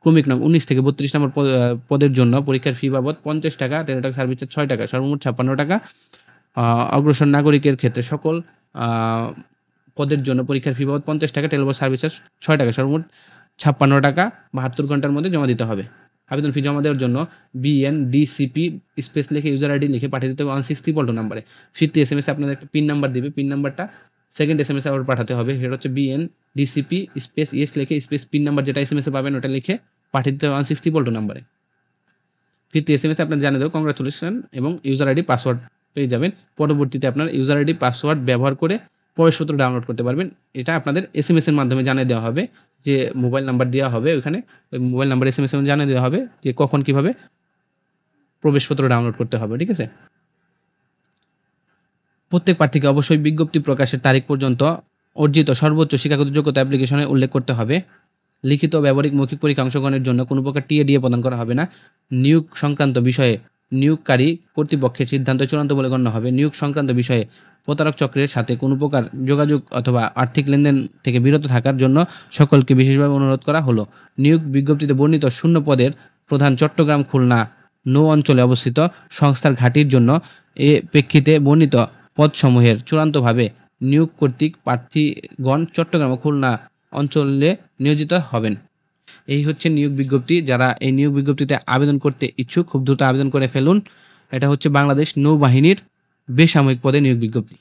ক্রমিক নাম 19 থেকে 32 নম্বর পদের জন্য পরীক্ষার ফি বাবদ 50 টাকা, টেলিটক সার্ভিস চার্জ 6 টাকা, সর্বমোট 56 টাকা। অগ্রসর নাগরিকের ক্ষেত্রে সকল পদের জন্য পরীক্ষার ফি বাবদ 50 টাকা, টেলিটক সার্ভিস চার্জ 6 টাকা, সর্বমোট 56 টাকা 72 ঘন্টার মধ্যে জমা দিতে হবে। আবেদন ফি জমা দেওয়ার জন্য BNDCP স্পেস লিখে ইউজার আইডি লিখে পাঠিয়ে দিতে হবে 160 নাম্বারে। ফিরতি SMS আপনাদের একটা পিন নাম্বার দিবে, পিন নাম্বারটা সেকেন্ড SMS আবার পাঠাতে হবে, সেটা হচ্ছে BNDCP স্পেস ইয়েস লিখে স্পেস পিন নাম্বার যেটা SMS পাবেন ওটা লিখে পাঠিয়ে দিতে হবে 160 নাম্বারে। ফিরতি SMS আপনার জানিয়ে দেবো কংগ্রাচুলেশন এবং ইউজার আইডি পাসওয়ার্ড পেয়ে যাবেন। পরবর্তীতে আপনার ইউজার আইডি পাসওয়ার্ড ব্যবহার করে প্রবেশপত্র ডাউনলোড করতে পারবেন। এটা আপনাদের SMS এর মাধ্যমে জানিয়ে দেওয়া হবে, যে মোবাইল নাম্বার দেওয়া হবে ওইখানে, ওই মোবাইল নাম্বার SMS এ জানিয়ে দেওয়া হবে যে কখন কিভাবে প্রবেশপত্র ডাউনলোড করতে হবে। ঠিক আছে, প্রত্যেক প্রার্থীকে অবশ্যই বিজ্ঞপ্তি প্রকাশের তারিখ পর্যন্ত অর্জিত সর্বোচ্চ শিক্ষাগত যোগ্যতা অ্যাপ্লিকেশনে উল্লেখ করতে হবে। লিখিত ব্যবহারিক মৌখিক পরীক্ষা অংশগ্রহণের জন্য কোনো প্রকার TADA প্রদান করা হবে না। নিয়োগ সংক্রান্ত বিষয়ে নিয়োগকারী কর্তৃপক্ষের সিদ্ধান্ত চূড়ান্ত বলে গণ্য হবে। নিয়োগ সংক্রান্ত বিষয়ে প্রতারক চক্রের সাথে কোনো প্রকার যোগাযোগ অথবা আর্থিক লেনদেন থেকে বিরত থাকার জন্য সকলকে বিশেষভাবে অনুরোধ করা হলো। নিয়োগ বিজ্ঞপ্তিতে বর্ণিত শূন্য পদের প্রধান চট্টগ্রাম, খুলনা, নৌ অঞ্চলে অবস্থিত সংস্থার ঘাঁটির জন্য এ প্রেক্ষিতে বর্ণিত পদসমূহের চূড়ান্তভাবে নিয়োগ কর্তৃক প্রার্থীগণ চট্টগ্রাম ও খুলনা অঞ্চলে নিয়োজিত হবেন। এই হচ্ছে নিয়োগ বিজ্ঞপ্তি। যারা এই নিয়োগ বিজ্ঞপ্তিতে আবেদন করতে ইচ্ছুক খুব দ্রুত আবেদন করে ফেলুন। এটা হচ্ছে বাংলাদেশ নৌবাহিনীর বেসামরিক পদে নিয়োগ বিজ্ঞপ্তি।